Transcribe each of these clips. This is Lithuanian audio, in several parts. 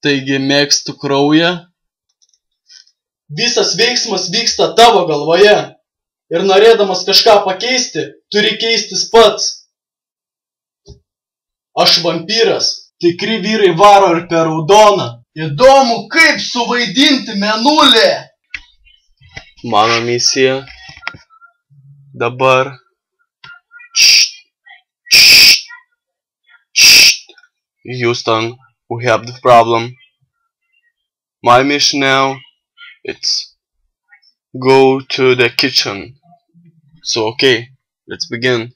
Taigi mėgstu kraują. Visas veiksmas vyksta tavo galvoje. Ir norėdamas kažką pakeisti, turi keistis pats. Aš vampyras. Tikri vyrai varo ir per raudoną. Įdomu, kaip suvaidinti mėnulį. Mano misija dabar. Houston, we have the problem. My mission now, it's go to the kitchen. So okay, let's begin.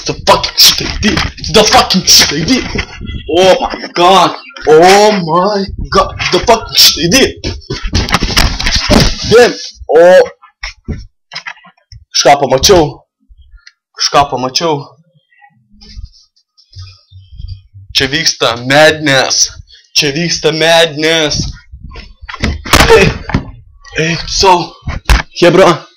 The fucking shit I did. The fucking shit I did. Oh my god. Oh my god. The fucking shit I did. Damn. Oh. Kažką pamačiau. Čia vyksta madness. Hey, so. Hebra.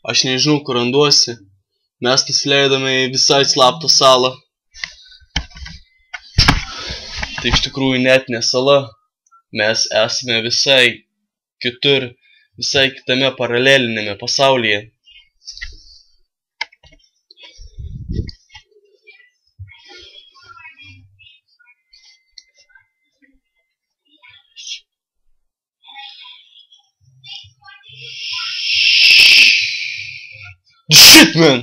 Aš nežinau, kur randuosi. Mes nusileidome į visai slaptą salą. Tai iš tikrųjų net ne sala. Mes esame visai kitur, visai kitame paralelinėme pasaulyje. Shit, man!